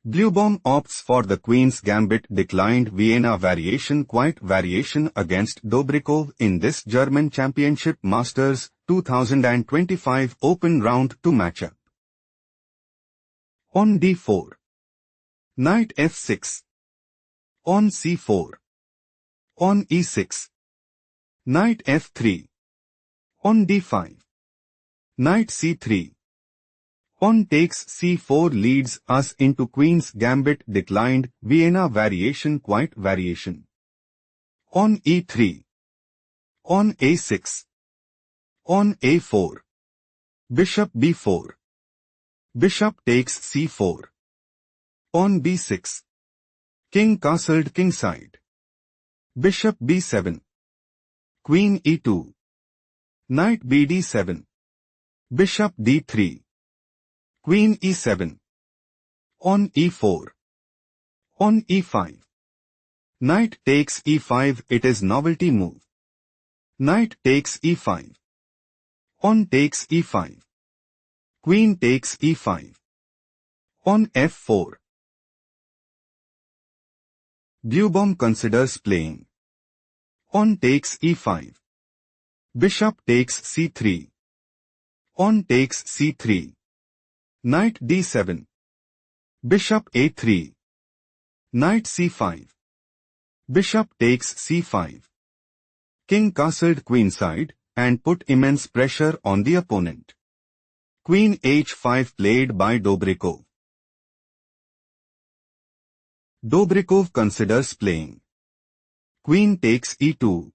Bluebaum opts for the Queen's Gambit declined Vienna variation quiet variation against Dobrikov in this German Championship Masters 2025 Open Round 2 matchup. On d4. Knight f6. On c4. On e6. Knight f3. On d5. Knight c3. On takes c4 leads us into Queen's Gambit declined Vienna variation quiet variation. On e3. On a6. On a4. Bishop b4. Bishop takes c4. On b6. King castled kingside. Bishop b7. Queen e2. Knight bd7. Bishop d3. Queen e7. On e4. On e5. Knight takes e5. It is novelty move. Knight takes e5. On takes e5. Queen takes e5. On f4. Bluebaum considers playing. On takes e5. Bishop takes c3. On takes c3. Knight d7. Bishop a3. Knight c5. Bishop takes c5. King castled queenside and put immense pressure on the opponent. Queen h5 played by Dobrikov. Dobrikov considers playing. Queen takes e2.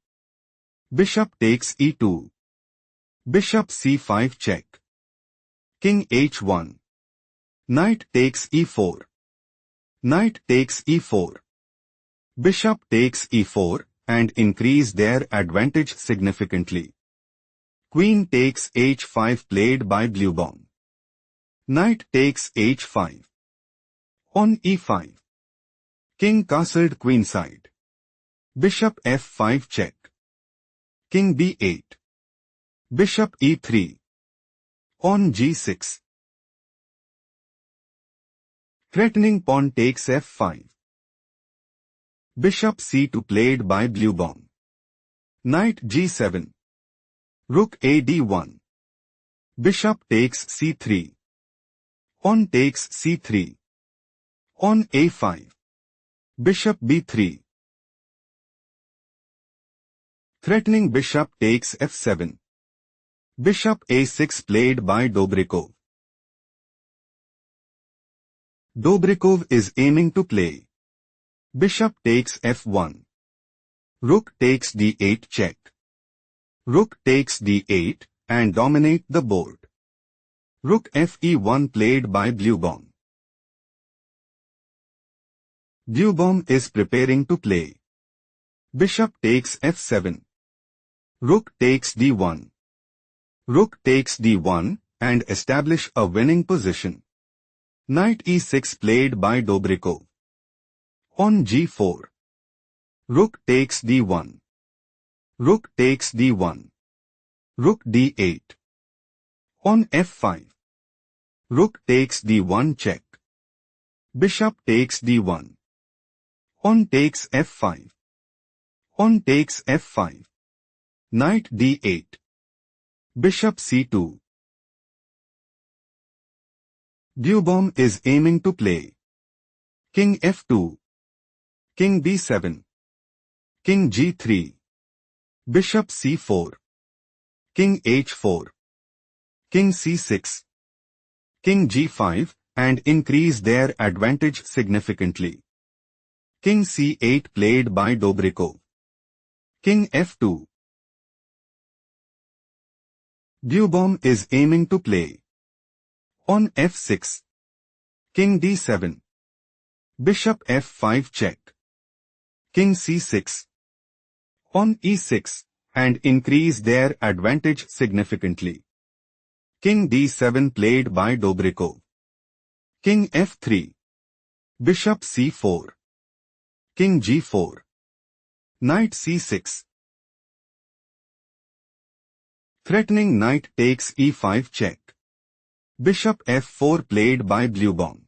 Bishop takes e2. Bishop c5 check. King h1. Knight takes e4. Knight takes e4. Bishop takes e4 and increase their advantage significantly. Queen takes h5 played by Bluebaum. Knight takes h5. On e5. King castled queenside. Bishop f5 check. King b8. Bishop e3. On g6. Threatening pawn takes f5. Bishop c2 played by Bluebaum. Knight g7. Rook a d1. Bishop takes c3. On takes c3. On a5. Bishop b3. Threatening bishop takes f7. Bishop a6 played by Dobrikov. Dobrikov is aiming to play. Bishop takes f1. Rook takes d8 check. Rook takes d8 and dominate the board. Rook fe1 played by Bluebaum. Bluebaum is preparing to play. Bishop takes f7. Rook takes d1. Rook takes d1 and establish a winning position. Knight e6 played by Dobrikov. On g4. Rook takes d1. Rook takes d1. Rook d8. On f5. Rook takes d1 check. Bishop takes d1. On takes f5. On takes f5. Knight d8. Bishop c2. Bluebaum is aiming to play. King f2. King b7. King g3. Bishop c4. King h4. King c6. King g5 and increase their advantage significantly. King c8 played by Dobrikov. King f2. Bluebaum is aiming to play. On f6. King d7. Bishop f5 check. King c6. On e6 and increase their advantage significantly. King d7 played by Dobrikov. King f3. Bishop c4. King g4. Knight c6. Threatening knight takes e5 check. Bishop f4 played by Bluebaum.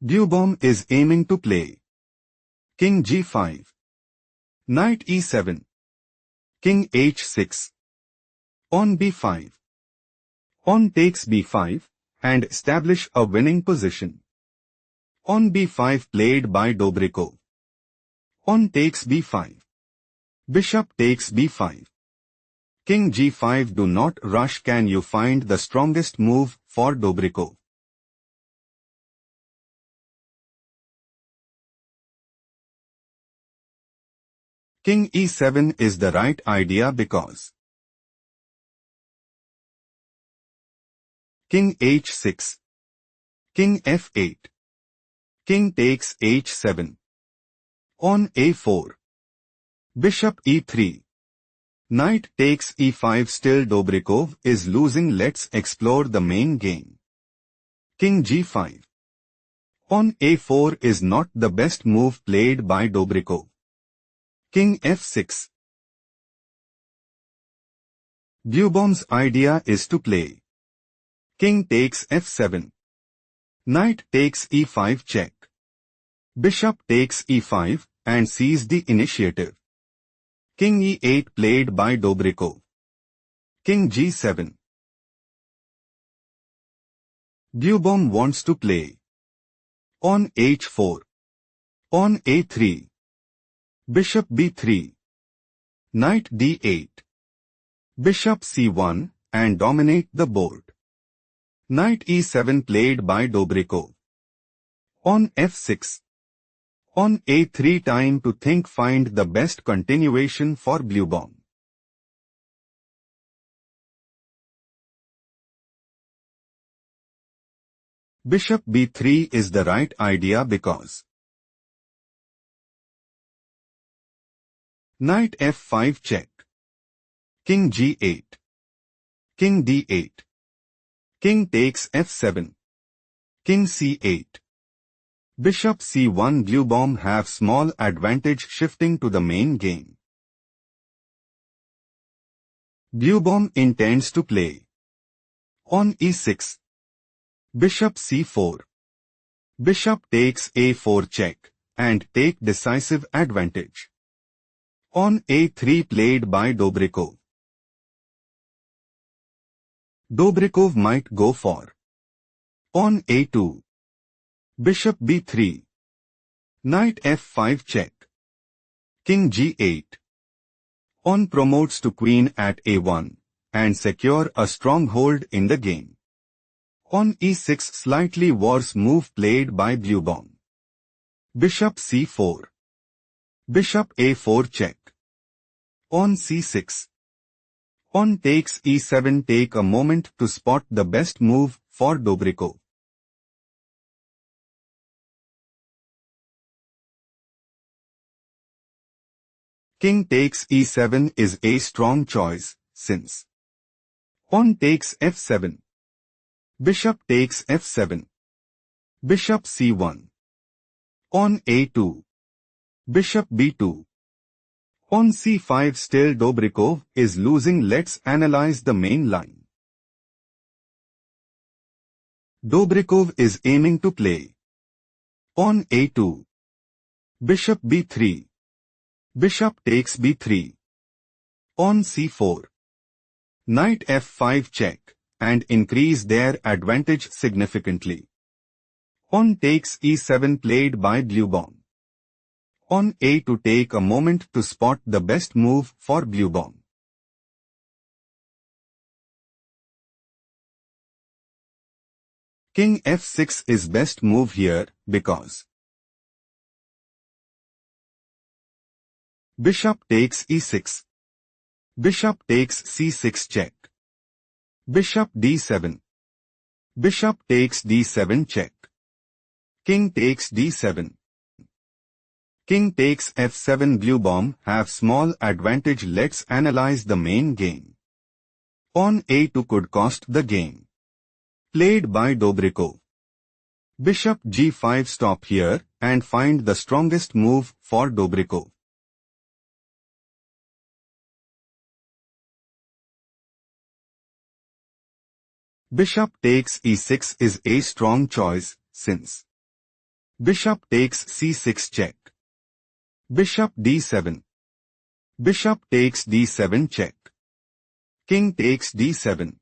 Bluebaum is aiming to play King g5, Knight e7, King h6, Pawn b5, Pawn takes b5, and establish a winning position. Pawn b5 played by Dobrikov. Pawn takes b5. Bishop takes b5. King g5. Do not rush. Can you find the strongest move for Dobrikov? King e7 is the right idea because King h6, King f8, King takes h7, Pawn a4, Bishop e3, Knight takes e5. Still Dobrikov is losing. Let's explore the main game. King g5. Pawn a4 is not the best move played by Dobrikov. King f6. Bluebaum's idea is to play King takes f7. Knight takes e5 check. Bishop takes e5 and seize the initiative. King e8 played by Dobrikov. King g7. Bluebaum wants to play Pawn h4, Pawn a3, Bishop b3, Knight d8, Bishop c1 and dominate the board. Knight e7 played by Dobrikov. Pawn f6, Pawn a3. Time to think. Find the best continuation for Bluebaum. Bishop b3 is the right idea because Knight f5 check, King g8, King d8, King takes f7, King c8, Bishop c1. Bluebaum have small advantage. Shifting to the main game. Bluebaum intends to play Pawn e6, Bishop c4, Bishop takes a4 check, and take decisive advantage. Pawn a3 played by Dobrikov. Dobrikov might go for Pawn a2, Bishop b3, Knight f5 check, King g8. Pawn promotes to Queen at a1, and secure a stronghold in the game. Pawn e6 slightly worse move played by Bluebaum. Bishop c4, Bishop a4 check, Pawn c6. Pawn takes e7. Take a moment to spot the best move for Dobrikov. King takes e7 is a strong choice, since Pawn takes f7, Bishop takes f7, Bishop c1, Pawn a2, Bishop b2, Pawn c5. Still Dobrikov is losing. Let's analyze the main line. Dobrikov is aiming to play Pawn a2, Bishop b3, Bishop takes b3, Pawn c4, Knight f5 check, and increase their advantage significantly. Pawn takes e7 played by Bluebaum. Pawn a2. Take a moment to spot the best move for Bluebaum. King f6 is best move here because Bishop takes e6, Bishop takes c6 check, Bishop d7, Bishop takes d7 check, King takes d7, King takes f7. Bluebaum have small advantage. Let's analyze the main game. Pawn a2 could cost the game. Played by Dobrikov. Bishop g5. Stop here and find the strongest move for Dobrikov. Bishop takes e6 is a strong choice, since Bishop takes c6 check. Bishop d7. Bishop takes d7 check. King takes d7.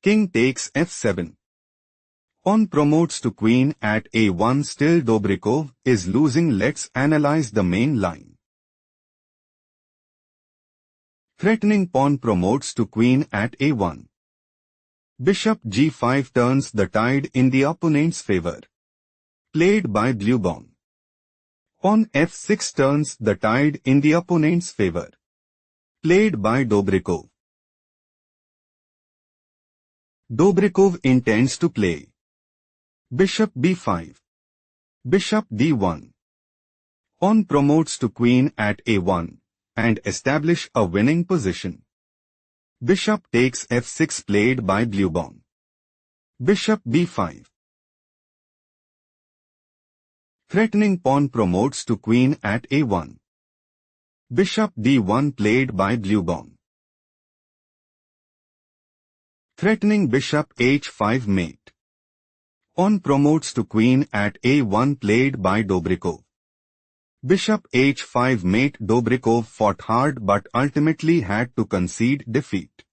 King takes f7. Pawn promotes to queen at a1. Still Dobrikov is losing. Let's analyze the main line. Threatening pawn promotes to queen at a1. Bishop g5 turns the tide in the opponent's favor. Played by Bluebaum. Pawn f6 turns the tide in the opponent's favor. Played by Dobrikov. Dobrikov intends to play Bishop b5. Bishop d1. Pawn promotes to queen at a1 and establish a winning position. Bishop takes f6 played by Bluebaum. Bishop b5. Threatening pawn promotes to queen at a1. Bishop d1 played by Bluebaum. Threatening bishop h5 mate. Pawn promotes to queen at a1 played by Dobrikov. Bishop h5 mate. Dobrikov fought hard but ultimately had to concede defeat.